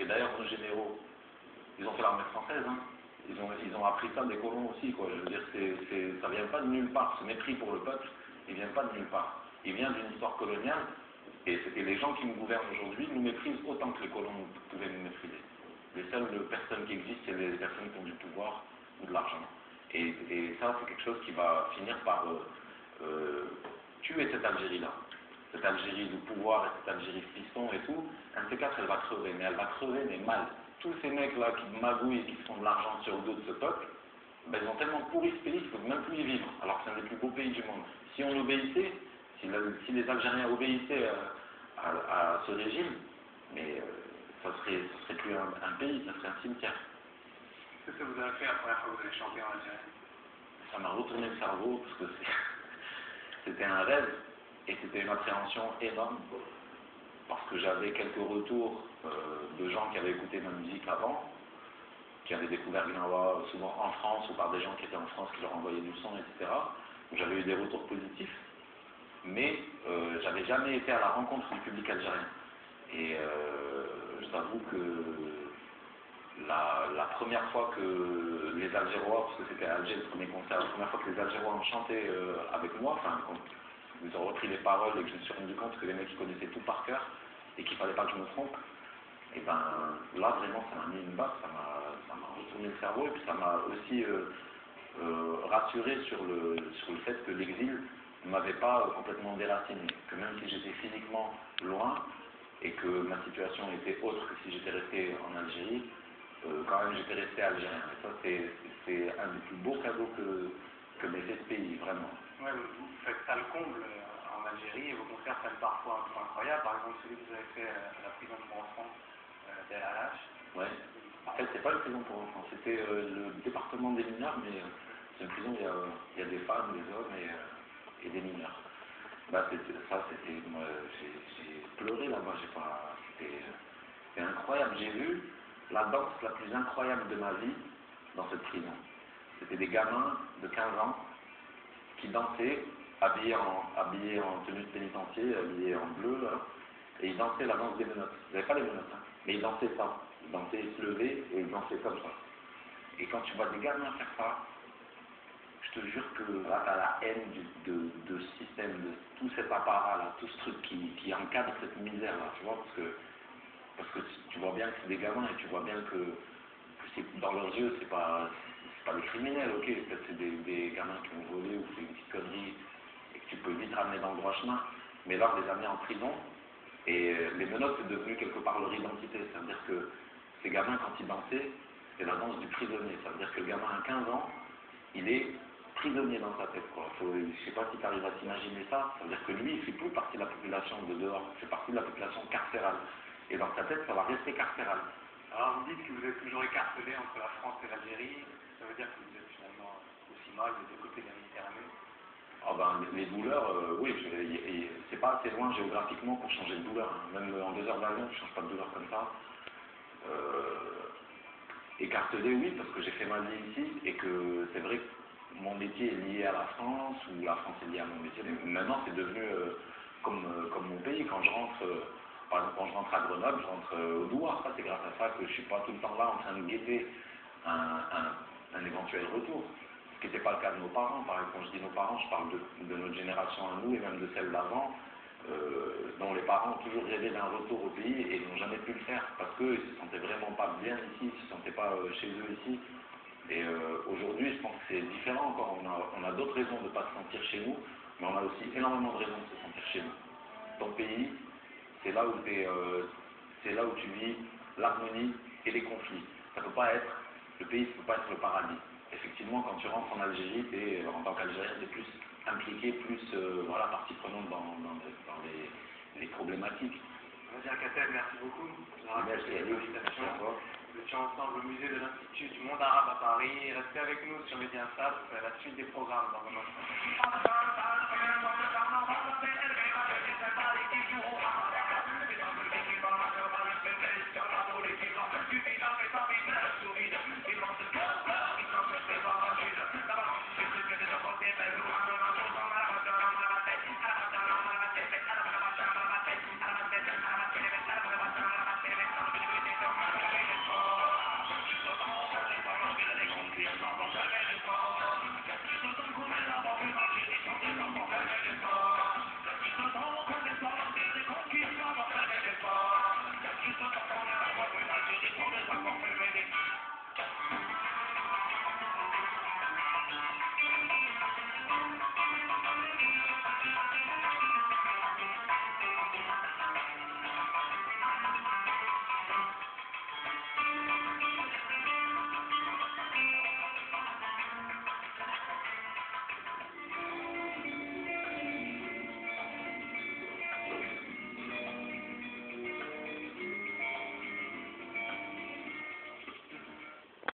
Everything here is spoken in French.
d'ailleurs, nos généraux, ils ont fait l'armée française, hein. Ils ont appris ça des colons aussi, quoi. Je veux dire, ça vient pas de nulle part. Ce mépris pour le peuple, il vient pas de nulle part. Il vient d'une histoire coloniale, et c'était les gens qui nous gouvernent aujourd'hui nous méprisent autant que les colons pouvaient nous mépriser. Les seules personnes qui existent, c'est les personnes qui ont du pouvoir ou de l'argent. Et ça, c'est quelque chose qui va finir par tuer cette Algérie-là. Cette Algérie du pouvoir et cette Algérie fiston et tout, un de ces quatre, elle va crever, mais elle va crever, mais mal. Tous ces mecs-là qui magouillent et qui font de l'argent sur le dos de ce peuple, ben, ils ont tellement pourri ce pays qu'ils ne peuvent même plus y vivre, alors que c'est un des plus beaux pays du monde. Si on obéissait, si les Algériens obéissaient à ce régime, mais ça serait plus un pays, ça serait un cimetière. Qu'est-ce que ça vous a fait la première fois que vous avez chanté en Algérie? Ça m'a retourné le cerveau, parce que c'était un rêve, et c'était une appréhension énorme, parce que j'avais quelques retours de gens qui avaient écouté ma musique avant, qui avaient découvert Gnawa souvent en France ou par des gens qui étaient en France qui leur envoyaient du son, etc. J'avais eu des retours positifs, mais j'avais jamais été à la rencontre du public algérien. Et je t'avoue que la première fois que les Algérois, parce que c'était à Alger le premier concert, la première fois que les Algérois ont chanté avec moi, enfin, quand ils ont repris les paroles et que je me suis rendu compte que les mecs connaissaient tout par cœur et qu'il fallait pas que je me trompe, et ben là vraiment ça m'a mis une baffe, ça m'a retourné le cerveau et puis ça m'a aussi rassuré sur le fait que l'exil ne m'avait pas complètement déraciné, que même si j'étais physiquement loin et que ma situation était autre que si j'étais resté en Algérie, quand même j'étais resté algérien. Et ça c'est un des plus beaux cadeaux que m'ait fait ce pays, vraiment. Ouais, vous faites ça le comble en Algérie et vos concerts prennent parfois un point incroyable. Par exemple, celui que vous avez fait à la prison pour enfants d'El Hallach. Ouais. En fait, c'est pas une prison pour enfants, c'était le département des mineurs, mais c'est une prison où il y a des femmes, des hommes et des mineurs. Bah, moi, j'ai pleuré là-bas, c'était incroyable. J'ai vu la danse la plus incroyable de ma vie dans cette prison. C'était des gamins de 15 ans qui dansaient, habillés en tenue de pénitencier, habillés en bleu, là, et ils dansaient la danse des menottes. Ils n'avaient pas les menottes, hein, mais ils dansaient ça. Ils dansaient, ils se levaient et ils dansaient comme ça. Et quand tu vois des gamins faire ça, je te jure que là, tu as la haine de ce système, de tout cet apparat-là, tout ce truc qui encadre cette misère-là, tu vois, parce que tu vois bien que c'est des gamins et tu vois bien que dans leurs yeux, c'est pas des criminels, ok, peut-être c'est des gamins qui ont volé ou fait une petite connerie et que tu peux vite ramener dans le droit chemin, mais là, on les a mis en prison et les menottes, c'est devenu quelque part leur identité, c'est-à-dire que ces gamins, quand ils dansaient, c'est la danse du prisonnier, ça veut dire que le gamin à 15 ans, il est prisonnier dans sa tête, quoi. Je sais pas si tu arrives à t'imaginer ça, ça veut dire que lui, il fait plus partie de la population de dehors, il fait partie de la population carcérale, et dans sa tête, ça va rester carcéral. Alors vous dites que vous êtes toujours écartelé entre la France et l'Algérie, ça veut dire que vous êtes finalement aussi mal des deux côtés de la Méditerranée? Ah ben, les douleurs, oui, c'est pas assez loin géographiquement pour changer de douleur, hein. Même en 2 heures d'avion, je change pas de douleur comme ça. Écartelé, oui, parce que j'ai fait ma vie ici et que c'est vrai que mon métier est lié à la France ou la France est liée à mon métier. Mais maintenant, c'est devenu comme mon pays. Quand je rentre, par exemple, quand je rentre à Grenoble, je rentre au Douar. Ça, c'est grâce à ça que je suis pas tout le temps là en train de guetter un éventuel retour. Ce qui n'était pas le cas de nos parents. Par exemple, quand je dis nos parents, je parle de notre génération à nous et même de celle d'avant. Dont les parents ont toujours rêvé d'un retour au pays et n'ont jamais pu le faire parce qu'ils ne se sentaient vraiment pas bien ici, ils ne se sentaient pas chez eux ici. Et aujourd'hui, je pense que c'est différent encore. On a d'autres raisons de ne pas se sentir chez nous, mais on a aussi énormément de raisons de se sentir chez nous. Ton pays, c'est là où tu vis l'harmonie et les conflits. Ça peut pas être, le pays ne peut pas être le paradis. Effectivement, quand tu rentres en Algérie, en tant qu'Algérien, tu es plus impliqué, plus voilà, partie prenante dans les problématiques. Nadir Kateb, merci beaucoup. Merci à vous. Nous étions ensemble au musée de l'Institut du monde arabe à Paris. Restez avec nous sur Mediasat, la suite des programmes dans un instant.